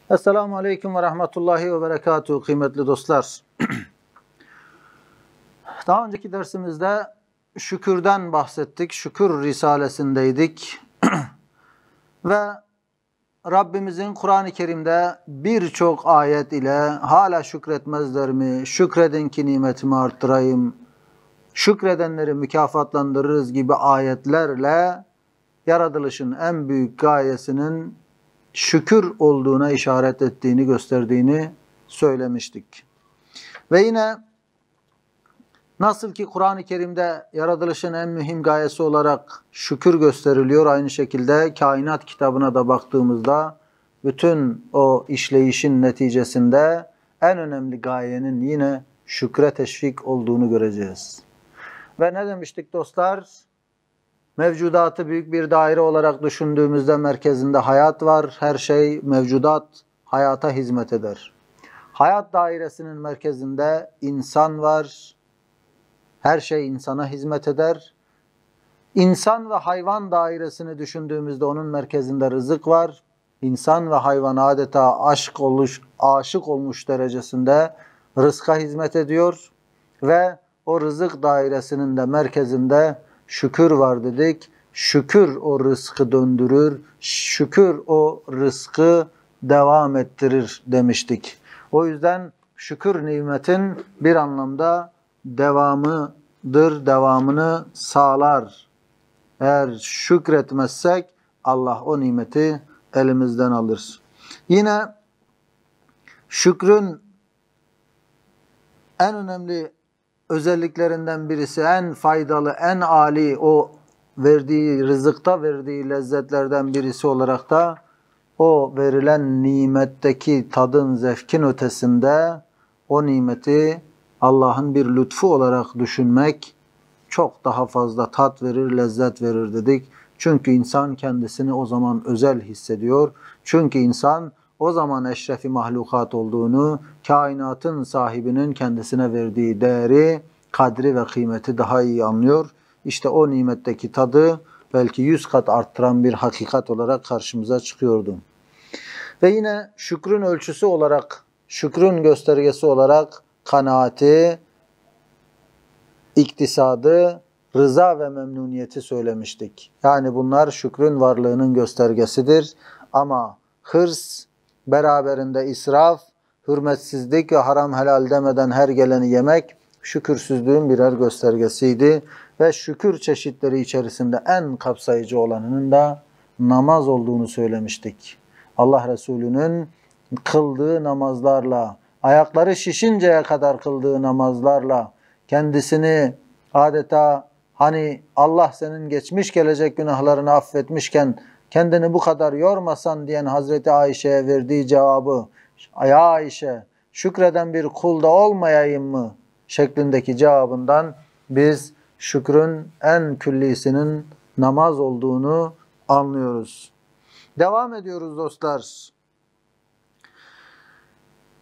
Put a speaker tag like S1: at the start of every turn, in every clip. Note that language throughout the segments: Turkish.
S1: Esselamu Aleyküm ve Rahmetullahi ve Berekatuhu kıymetli dostlar. Daha önceki dersimizde şükürden bahsettik. Şükür Risalesindeydik. Ve Rabbimizin Kur'an-ı Kerim'de birçok ayet ile hala şükretmezler mi? Şükredin ki nimetimi arttırayım. Şükredenleri mükafatlandırırız gibi ayetlerle yaratılışın en büyük gayesinin şükür olduğuna işaret ettiğini, gösterdiğini söylemiştik. Ve yine nasıl ki Kur'an-ı Kerim'de yaratılışın en mühim gayesi olarak şükür gösteriliyor, aynı şekilde kainat kitabına da baktığımızda bütün o işleyişin neticesinde en önemli gayenin yine şükre teşvik olduğunu göreceğiz. Ve ne demiştik dostlar? Mevcudatı büyük bir daire olarak düşündüğümüzde merkezinde hayat var. Her şey mevcudat hayata hizmet eder. Hayat dairesinin merkezinde insan var. Her şey insana hizmet eder. İnsan ve hayvan dairesini düşündüğümüzde onun merkezinde rızık var. İnsan ve hayvan adeta aşık olmuş derecesinde rızka hizmet ediyor. Ve o rızık dairesinin de merkezinde şükür var dedik. Şükür o rızkı döndürür. Şükür o rızkı devam ettirir demiştik. O yüzden şükür nimetin bir anlamda devamıdır, devamını sağlar. Eğer şükretmezsek Allah o nimeti elimizden alır. Yine şükrün en önemli özelliklerinden birisi, en faydalı, en âli o verdiği rızıkta verdiği lezzetlerden birisi olarak da o verilen nimetteki tadın, zevkin ötesinde o nimeti Allah'ın bir lütfu olarak düşünmek çok daha fazla tat verir, lezzet verir dedik. Çünkü insan kendisini o zaman özel hissediyor. Çünkü insan o zaman eşrefi mahlukat olduğunu, kainatın sahibinin kendisine verdiği değeri, kadri ve kıymeti daha iyi anlıyor. İşte o nimetteki tadı belki 100 kat arttıran bir hakikat olarak karşımıza çıkıyordu. Ve yine şükrün ölçüsü olarak, şükrün göstergesi olarak kanaati, iktisadı, rıza ve memnuniyeti söylemiştik. Yani bunlar şükrün varlığının göstergesidir. Ama hırs, beraberinde israf, hürmetsizlik ve haram helal demeden her geleni yemek şükürsüzlüğün birer göstergesiydi. Ve şükür çeşitleri içerisinde en kapsayıcı olanının da namaz olduğunu söylemiştik. Allah Resulü'nün kıldığı namazlarla, ayakları şişinceye kadar kıldığı namazlarla, kendisini adeta hani Allah senin geçmiş gelecek günahlarını affetmişken kendini bu kadar yormasan diyen Hazreti Ayşe'ye verdiği cevabı, ya Ayşe şükreden bir kulda olmayayım mı şeklindeki cevabından biz şükrün en küllisinin namaz olduğunu anlıyoruz. Devam ediyoruz dostlar.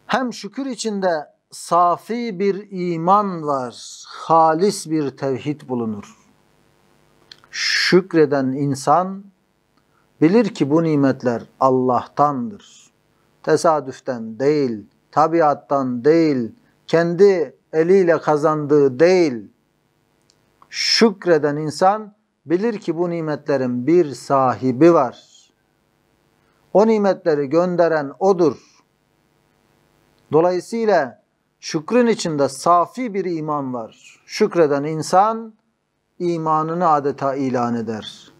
S1: Hem şükür içinde safi bir iman var, halis bir tevhid bulunur. Şükreden insan bilir ki bu nimetler Allah'tandır. Tesadüften değil, tabiattan değil, kendi eliyle kazandığı değil. Şükreden insan bilir ki bu nimetlerin bir sahibi var. O nimetleri gönderen O'dur. Dolayısıyla şükrün içinde safi bir iman var. Şükreden insan imanını adeta ilan eder.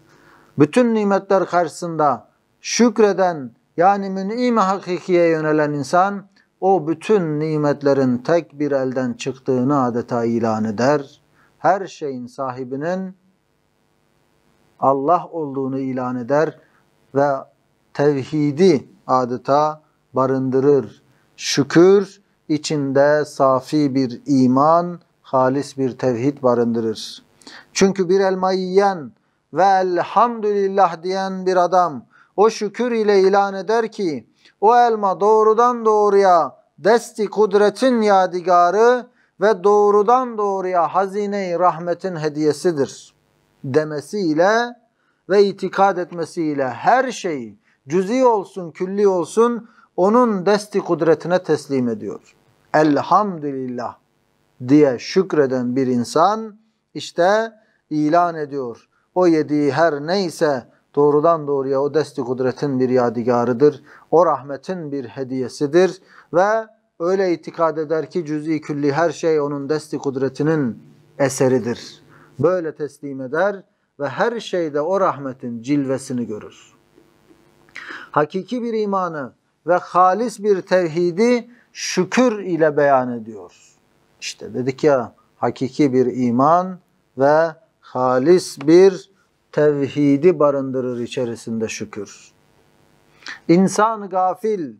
S1: Bütün nimetler karşısında şükreden yani mün'im-i hakikiye yönelen insan o bütün nimetlerin tek bir elden çıktığını adeta ilan eder. Her şeyin sahibinin Allah olduğunu ilan eder ve tevhidi adeta barındırır. Şükür içinde safi bir iman, halis bir tevhid barındırır. Çünkü bir elmayı yiyen ve elhamdülillah diyen bir adam o şükür ile ilan eder ki o elma doğrudan doğruya desti kudretin yadigarı ve doğrudan doğruya hazine-i rahmetin hediyesidir demesiyle ve itikad etmesiyle her şeyi cüz'i olsun, külli olsun onun desti kudretine teslim ediyor. Elhamdülillah diye şükreden bir insan işte ilan ediyor. O yediği her neyse doğrudan doğruya o desti kudretin bir yadigarıdır. O rahmetin bir hediyesidir ve öyle itikad eder ki cüz'i külli her şey onun desti kudretinin eseridir. Böyle teslim eder ve her şeyde o rahmetin cilvesini görür. Hakiki bir imanı ve halis bir tevhidi şükür ile beyan ediyor. İşte dedik ya, hakiki bir iman ve halis bir tevhidi barındırır içerisinde şükür. İnsan gafil,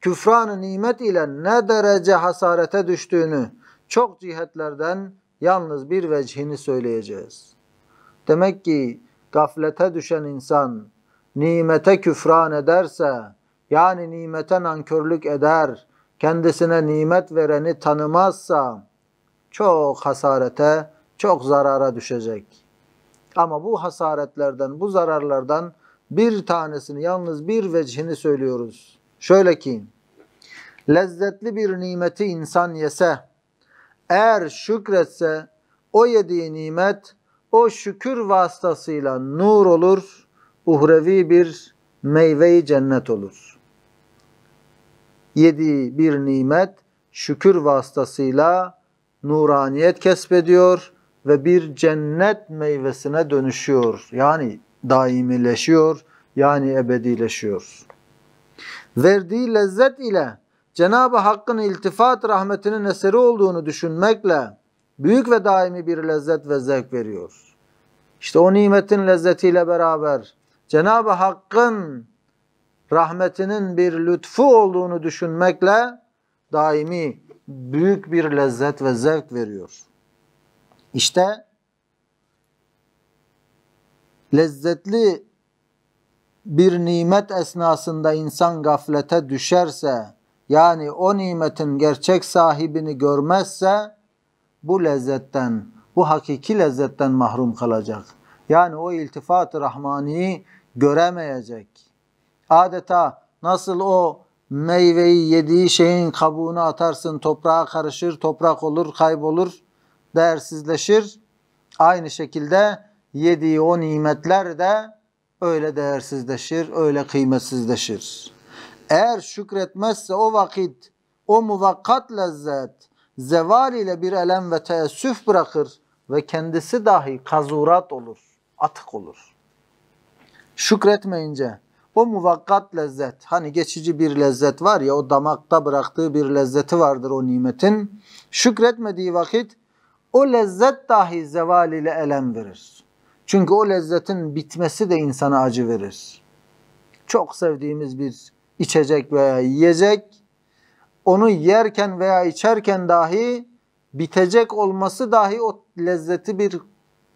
S1: küfran-ı nimet ile ne derece hasarete düştüğünü çok cihetlerden yalnız bir vecihini söyleyeceğiz. Demek ki gaflete düşen insan nimete küfran ederse, yani nimete nankörlük eder, kendisine nimet vereni tanımazsa çok hasarete, çok zarara düşecek. Ama bu hasaretlerden, bu zararlardan bir tanesini, yalnız bir vecihini söylüyoruz. Şöyle ki, lezzetli bir nimeti insan yese, eğer şükretse, o yediği nimet, o şükür vasıtasıyla nur olur, uhrevi bir meyve-i cennet olur. Yediği bir nimet, şükür vasıtasıyla nuraniyet kesbediyor ve bir cennet meyvesine dönüşüyor. Yani daimileşiyor, yani ebedileşiyor. Verdiği lezzet ile Cenab-ı Hakk'ın iltifat rahmetinin eseri olduğunu düşünmekle büyük ve daimi bir lezzet ve zevk veriyor. İşte o nimetin lezzetiyle beraber Cenab-ı Hakk'ın rahmetinin bir lütfu olduğunu düşünmekle daimi büyük bir lezzet ve zevk veriyor. İşte lezzetli bir nimet esnasında insan gaflete düşerse, yani o nimetin gerçek sahibini görmezse, bu lezzetten, bu hakiki lezzetten mahrum kalacak. Yani o iltifat-ı rahmaniyi göremeyecek. Adeta nasıl o meyveyi yediği şeyin kabuğunu atarsın, toprağa karışır, toprak olur, kaybolur, değersizleşir. Aynı şekilde yediği o nimetler de öyle değersizleşir, öyle kıymetsizleşir. Eğer şükretmezse o vakit o muvakkat lezzet zeval ile bir elem ve teessüf bırakır ve kendisi dahi kazurat olur, atık olur. Şükretmeyince o muvakkat lezzet, hani geçici bir lezzet var ya, o damakta bıraktığı bir lezzeti vardır o nimetin. Şükretmediği vakit o lezzet dahi zeval ile elem verir. Çünkü o lezzetin bitmesi de insana acı verir. Çok sevdiğimiz bir içecek veya yiyecek, onu yerken veya içerken dahi bitecek olması dahi o lezzeti bir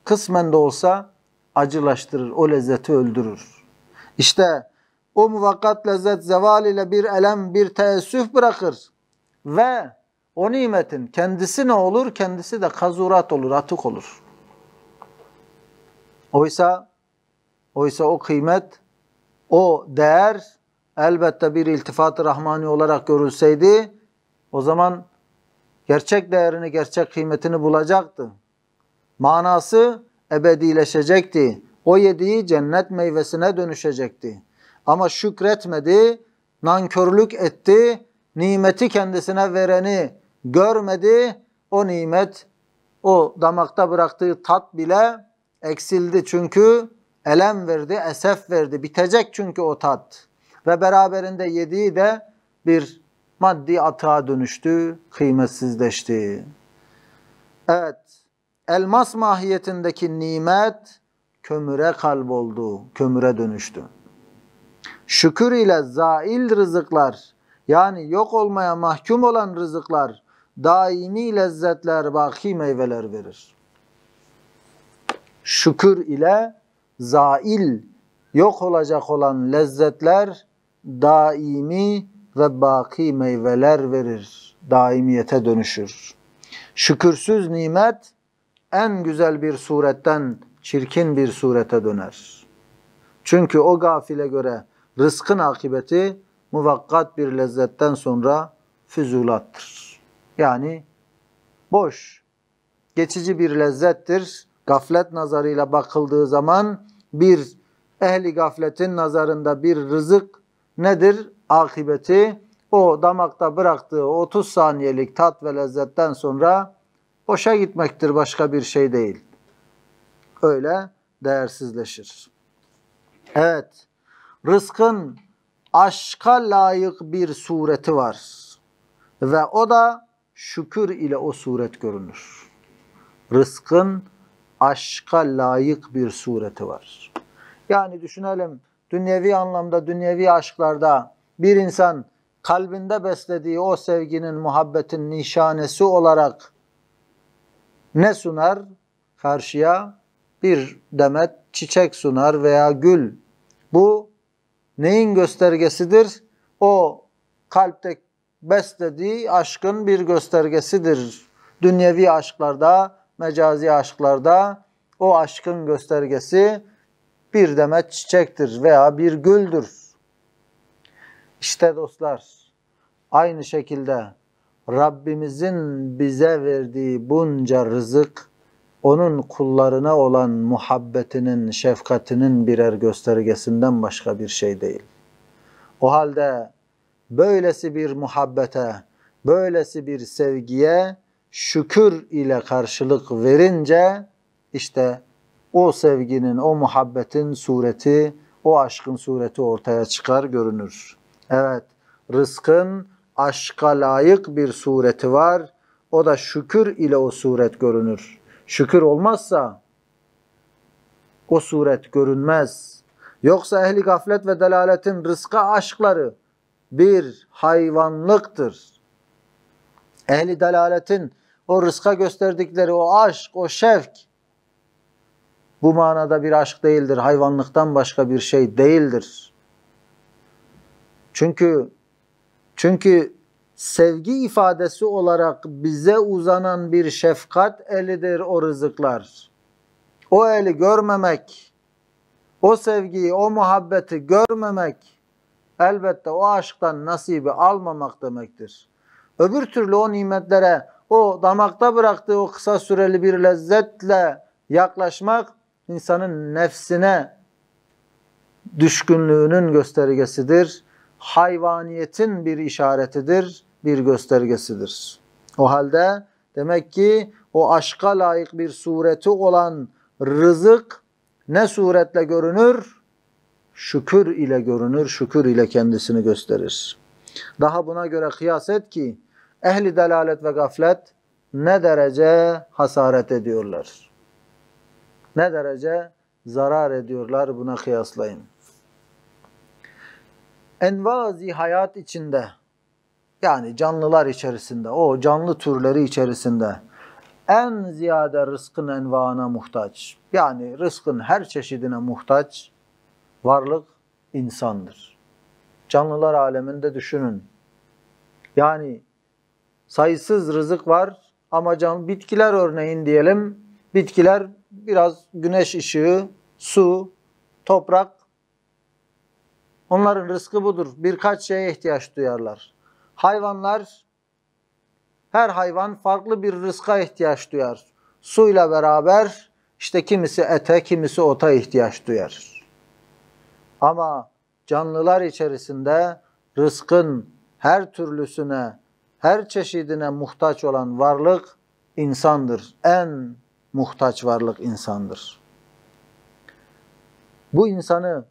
S1: kısmen de olsa acılaştırır, o lezzeti öldürür. İşte o muvakkat lezzet zeval ile bir elem, bir teessüf bırakır ve o nimetin kendisi ne olur? Kendisi de kazurat olur, atık olur. Oysa o kıymet, o değer elbette bir iltifat-ı rahmani olarak görülseydi, o zaman gerçek değerini, gerçek kıymetini bulacaktı. Manası ebedileşecekti. O yediği cennet meyvesine dönüşecekti. Ama şükretmedi, nankörlük etti, nimeti kendisine vereni görmedi. O nimet, o damakta bıraktığı tat bile eksildi. Çünkü elem verdi, esef verdi. Bitecek çünkü o tat. Ve beraberinde yediği de bir maddi atığa dönüştü, kıymetsizleşti. Evet, elmas mahiyetindeki nimet kömüre kalboldu, kömüre dönüştü. Şükür ile zail rızıklar, yani yok olmaya mahkum olan rızıklar, daimi lezzetler, baki meyveler verir. Şükür ile zail, yok olacak olan lezzetler, daimi ve baki meyveler verir. Daimiyete dönüşür. Şükürsüz nimet en güzel bir suretten çirkin bir surete döner. Çünkü o gafile göre rızkın akıbeti muvakkat bir lezzetten sonra füzulattır. Yani boş, geçici bir lezzettir. Gaflet nazarıyla bakıldığı zaman bir ehli gafletin nazarında bir rızık nedir? Akıbeti o damakta bıraktığı 30 saniyelik tat ve lezzetten sonra boşa gitmektir, başka bir şey değil. Öyle değersizleşir. Evet, rızkın aşka layık bir sureti var. Ve o da şükür ile o suret görünür. Rızkın aşka layık bir sureti var. Yani düşünelim, dünyevi anlamda, dünyevi aşklarda bir insan kalbinde beslediği o sevginin, muhabbetin nişanesi olarak ne sunar? Karşıya bir demet çiçek sunar veya gül. Bu neyin göstergesidir? O kalpte beslediği aşkın bir göstergesidir. Dünyevi aşklarda, mecazi aşklarda o aşkın göstergesi bir demet çiçektir veya bir güldür. İşte dostlar, aynı şekilde Rabbimizin bize verdiği bunca rızık, onun kullarına olan muhabbetinin, şefkatinin birer göstergesinden başka bir şey değil. O halde böylesi bir muhabbete, böylesi bir sevgiye şükür ile karşılık verince işte o sevginin, o muhabbetin sureti, o aşkın sureti ortaya çıkar, görünür. Evet, rızkın aşka layık bir sureti var. O da şükür ile o suret görünür. Şükür olmazsa o suret görünmez. Yoksa ehli gaflet ve delaletin rızka aşkları bir hayvanlıktır. Ehli delaletin o rızka gösterdikleri o aşk, o şevk bu manada bir aşk değildir. Hayvanlıktan başka bir şey değildir. Çünkü sevgi ifadesi olarak bize uzanan bir şefkat elidir o rızıklar. O eli görmemek, o sevgiyi, o muhabbeti görmemek elbette o aşktan nasibi almamak demektir. Öbür türlü o nimetlere, o damakta bıraktığı o kısa süreli bir lezzetle yaklaşmak insanın nefsine düşkünlüğünün göstergesidir. Hayvaniyetin bir işaretidir, bir göstergesidir. O halde demek ki o aşka layık bir sureti olan rızık ne suretle görünür? Şükür ile görünür, şükür ile kendisini gösterir. Daha buna göre kıyas et ki ehli delalet ve gaflet ne derece hasaret ediyorlar. Ne derece zarar ediyorlar, buna kıyaslayın. Envazi hayat içinde, yani canlılar içerisinde, o canlı türleri içerisinde en ziyade rızkın envaına muhtaç, yani rızkın her çeşidine muhtaç varlık insandır. Canlılar aleminde düşünün. Yani sayısız rızık var ama bitkiler örneğin diyelim, bitkiler biraz güneş ışığı, su, toprak, onların rızkı budur. Birkaç şeye ihtiyaç duyarlar. Hayvanlar, her hayvan farklı bir rızka ihtiyaç duyar. Suyla beraber işte kimisi ete, kimisi ota ihtiyaç duyar. Ama canlılar içerisinde rızkın her türlüsüne, her çeşidine muhtaç olan varlık insandır. En muhtaç varlık insandır. Bu insanın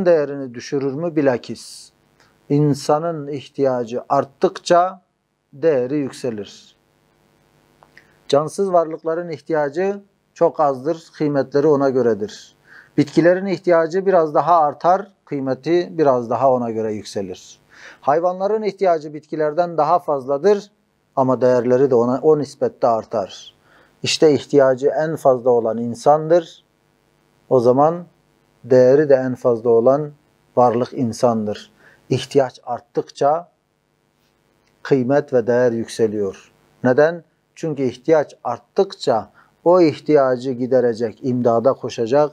S1: değerini düşürür mü? Bilakis. İnsanın ihtiyacı arttıkça değeri yükselir. Cansız varlıkların ihtiyacı çok azdır, kıymetleri ona göredir. Bitkilerin ihtiyacı biraz daha artar, kıymeti biraz daha ona göre yükselir. Hayvanların ihtiyacı bitkilerden daha fazladır ama değerleri de o nispette artar. İşte ihtiyacı en fazla olan insandır. O zaman değeri de en fazla olan varlık insandır. İhtiyaç arttıkça kıymet ve değer yükseliyor. Neden? Çünkü ihtiyaç arttıkça o ihtiyacı giderecek, imdada koşacak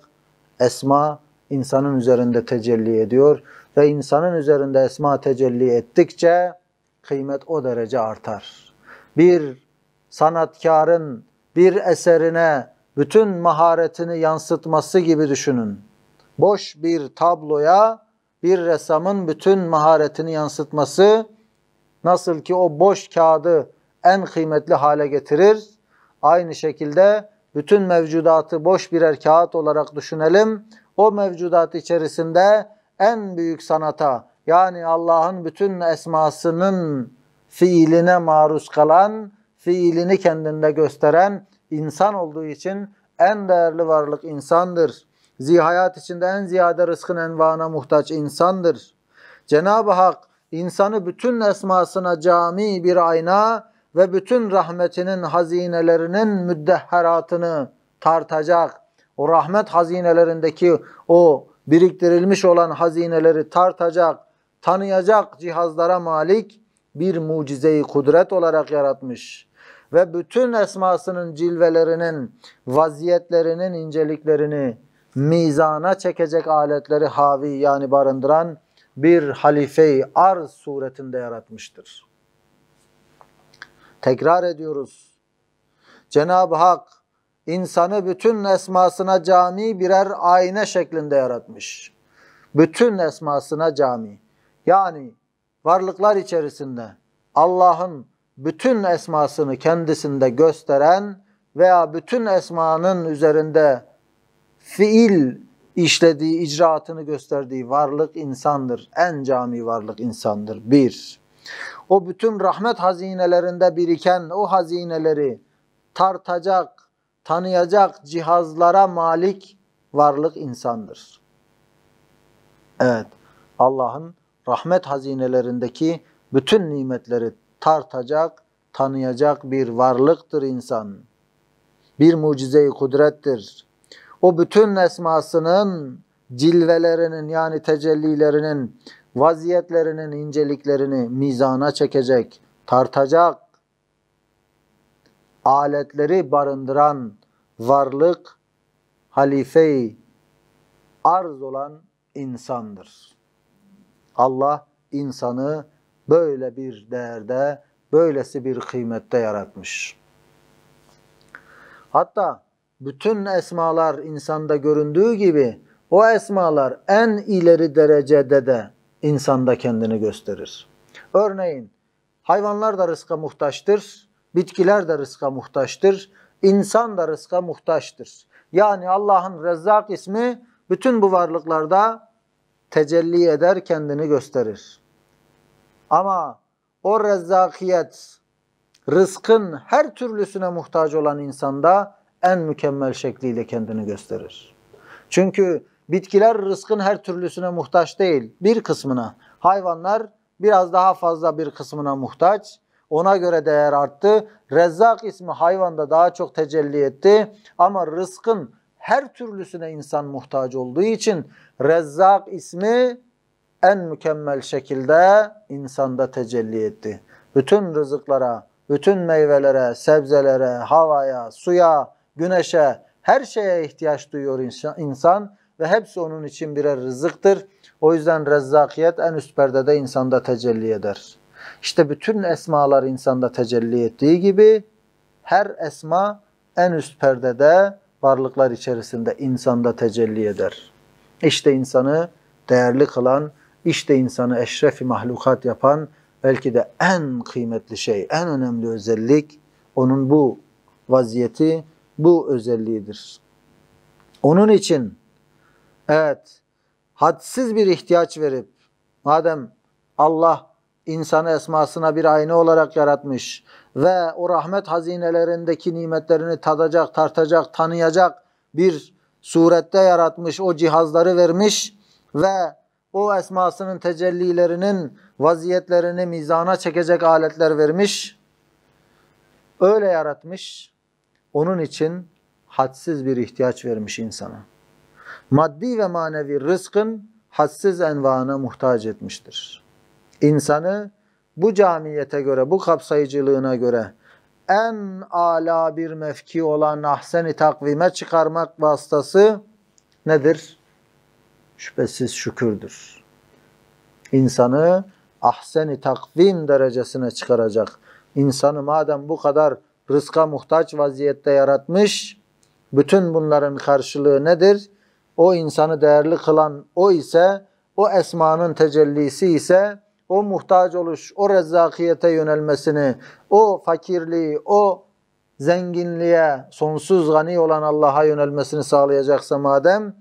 S1: esma insanın üzerinde tecelli ediyor. ve insanın üzerinde esma tecelli ettikçe kıymet o derece artar. Bir sanatkarın bir eserine bütün maharetini yansıtması gibi düşünün. Boş bir tabloya bir ressamın bütün maharetini yansıtması nasıl ki o boş kağıdı en kıymetli hale getirir, aynı şekilde bütün mevcudatı boş birer kağıt olarak düşünelim. O mevcudat içerisinde en büyük sanata, yani Allah'ın bütün esmasının fiiline maruz kalan, fiilini kendinde gösteren insan olduğu için en değerli varlık insandır. Zihayat içinde en ziyade rızkın envana muhtaç insandır. Cenab-ı Hak insanı bütün esmasına cami bir ayna ve bütün rahmetinin hazinelerinin müddehharatını tartacak, o rahmet hazinelerindeki o biriktirilmiş olan hazineleri tartacak, tanıyacak cihazlara malik bir mucize-i kudret olarak yaratmış. Ve bütün esmasının cilvelerinin, vaziyetlerinin inceliklerini mizana çekecek aletleri havi yani barındıran bir halife-i arz suretinde yaratmıştır. Tekrar ediyoruz. Cenab-ı Hak insanı bütün esmasına cami birer ayna şeklinde yaratmış. Bütün esmasına cami. Yani varlıklar içerisinde Allah'ın bütün esmasını kendisinde gösteren veya bütün esmanın üzerinde fiil işlediği, icraatını gösterdiği varlık insandır. En cami varlık insandır. Bir. O bütün rahmet hazinelerinde biriken o hazineleri tartacak, tanıyacak cihazlara malik varlık insandır. Evet, Allah'ın rahmet hazinelerindeki bütün nimetleri tartacak, tanıyacak bir varlıktır insan. Bir mucize-i kudrettir. O bütün esmasının cilvelerinin yani tecellilerinin, vaziyetlerinin inceliklerini mizana çekecek, tartacak aletleri barındıran varlık halife-i arz olan insandır. Allah insanı böyle bir değerde, böylesi bir kıymette yaratmış. Hatta bütün esmalar insanda göründüğü gibi o esmalar en ileri derecede de insanda kendini gösterir. Örneğin hayvanlar da rızka muhtaçtır, bitkiler de rızka muhtaçtır, insan da rızka muhtaçtır. Yani Allah'ın Rezzak ismi bütün bu varlıklarda tecelli eder, kendini gösterir. Ama o rezzakiyet, rızkın her türlüsüne muhtaç olan insanda en mükemmel şekliyle kendini gösterir. Çünkü bitkiler rızkın her türlüsüne muhtaç değil, bir kısmına. Hayvanlar biraz daha fazla bir kısmına muhtaç. Ona göre değer arttı. Rezzak ismi hayvanda daha çok tecelli etti. Ama rızkın her türlüsüne insan muhtaç olduğu için Rezzak ismi en mükemmel şekilde insanda tecelli etti. Bütün rızıklara, bütün meyvelere, sebzelere, havaya, suya, güneşe, her şeye ihtiyaç duyuyor insan ve hepsi onun için birer rızıktır. O yüzden rezzakiyet en üst perdede insanda tecelli eder. İşte bütün esmalar insanda tecelli ettiği gibi her esma en üst perdede varlıklar içerisinde insanda tecelli eder. İşte insanı değerli kılan, işte insanı eşrefi mahlukat yapan belki de en kıymetli şey, en önemli özellik onun bu vaziyeti, bu özelliğidir. Onun için evet, hadsiz bir ihtiyaç verip madem Allah insanı esmasına bir ayna olarak yaratmış ve o rahmet hazinelerindeki nimetlerini tadacak, tartacak, tanıyacak bir surette yaratmış, o cihazları vermiş ve o esmasının tecellilerinin vaziyetlerini mizana çekecek aletler vermiş, öyle yaratmış, onun için hadsiz bir ihtiyaç vermiş insana. Maddi ve manevi rızkın hadsiz envana muhtaç etmiştir. İnsanı bu camiyete göre, bu kapsayıcılığına göre en âlâ bir mevki olan ahsen-i takvime çıkarmak vasıtası nedir? Şüphesiz şükürdür. insanı ahsen-i takvim derecesine çıkaracak. İnsanı madem bu kadar rızka muhtaç vaziyette yaratmış, bütün bunların karşılığı nedir? O insanı değerli kılan o ise, o esmanın tecellisi ise, o muhtaç oluş, o rezzakiyete yönelmesini, o fakirliği, o zenginliğe, sonsuz gani olan Allah'a yönelmesini sağlayacaksa madem,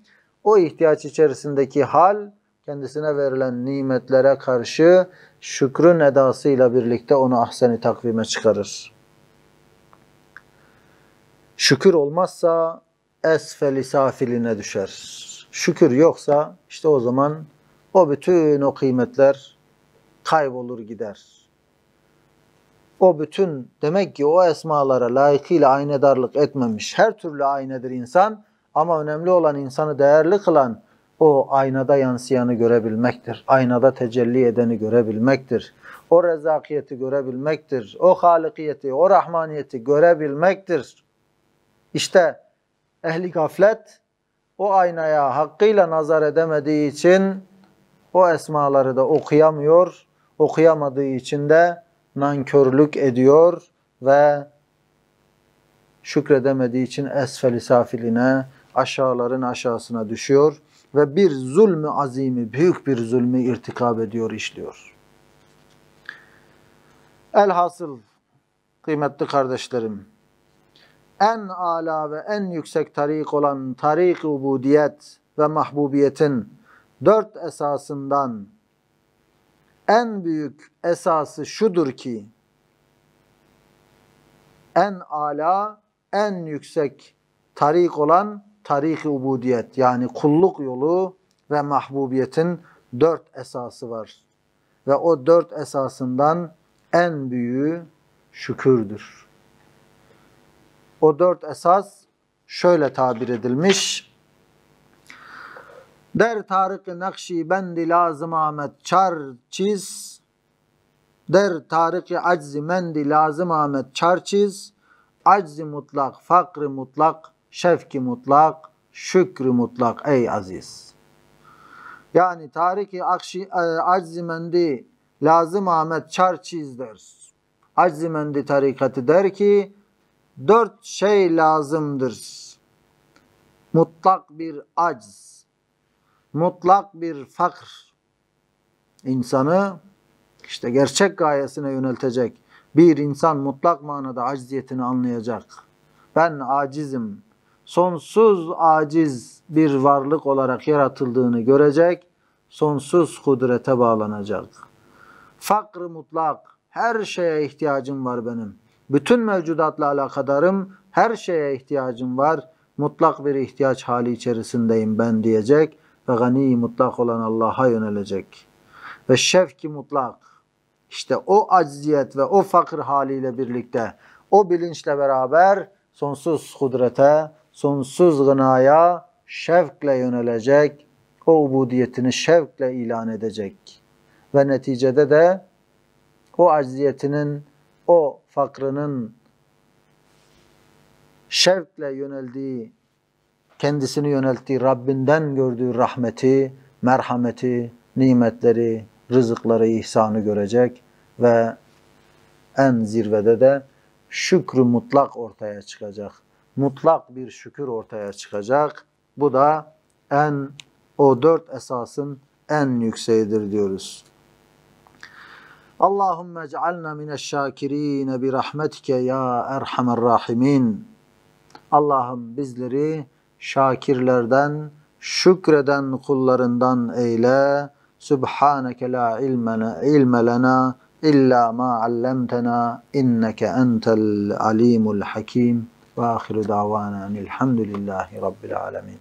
S1: o ihtiyaç içerisindeki hal, kendisine verilen nimetlere karşı şükrün edasıyla birlikte onu ahsen-i takvime çıkarır. Şükür olmazsa esfel-i safiline düşer. Şükür yoksa işte o zaman o bütün o kıymetler kaybolur gider. O bütün demek ki o esmalara layıkıyla aynedarlık etmemiş. Her türlü aynedir insan ama önemli olan insanı değerli kılan o aynada yansıyanı görebilmektir. Aynada tecelli edeni görebilmektir. O rezakiyeti görebilmektir. O halikiyeti, o rahmaniyeti görebilmektir. İşte ehli gaflet o aynaya hakkıyla nazar edemediği için o esmaları da okuyamıyor. Okuyamadığı için de nankörlük ediyor ve şükredemediği için esfel-i safiline, aşağıların aşağısına düşüyor ve bir zulmü azimi, büyük bir zulmü irtikab ediyor, işliyor. Elhasıl kıymetli kardeşlerim, en âlâ ve en yüksek tarik olan tarik-i ubudiyet ve mahbubiyetin 4 esasından en büyük esası şudur ki, en âlâ, en yüksek tarik olan tarik-i ubudiyet, yani kulluk yolu ve mahbubiyetin 4 esası var. Ve o 4 esasından en büyüğü şükürdür. O 4 esas şöyle tabir edilmiş. Der Tarık-ı Nakşibendi lazım Ahmet çar çiz. Der Tarık-ı Aczimendi lazım Ahmet çar çiz. Aczi mutlak, fakr-ı mutlak, şefki mutlak, şükrü mutlak ey aziz. Yani Tarık-ı Aczimendi lazım Ahmet çar çiz der. Aczimendi tarikatı der ki 4 şey lazımdır. Mutlak bir acz, mutlak bir fakr, insanı işte gerçek gayesine yöneltecek. Bir insan mutlak manada acziyetini anlayacak. Ben acizim, sonsuz aciz bir varlık olarak yaratıldığını görecek, sonsuz kudrete bağlanacak. Fakr-ı mutlak, her şeye ihtiyacım var benim. Bütün mevcudatla alakadarım, her şeye ihtiyacım var. Mutlak bir ihtiyaç hali içerisindeyim ben diyecek ve gani mutlak olan Allah'a yönelecek. Ve şefki mutlak, işte o acziyet ve o fakir haliyle birlikte, o bilinçle beraber sonsuz kudrete, sonsuz gınaya şevkle yönelecek, o ubudiyetini şevkle ilan edecek. Ve neticede de o acziyetinin, o fakrının şevkle yöneldiği, kendisini yönelttiği Rabbinden gördüğü rahmeti, merhameti, nimetleri, rızıkları, ihsanı görecek ve en zirvede de şükrü mutlak ortaya çıkacak. Mutlak bir şükür ortaya çıkacak. Bu da o 4 esasın en yükseğidir diyoruz. Allahümme ec'alna mineşşâkirîne bi rahmetike ya erhamer rahimin. Allah'ım bizleri şakirlerden, şükreden kullarından eyle. Subhaneke la ilme lena illa ma allamtena inneke entel alimul hakim. Ve ahiru davana enilhamdülillahi rabbil alemin.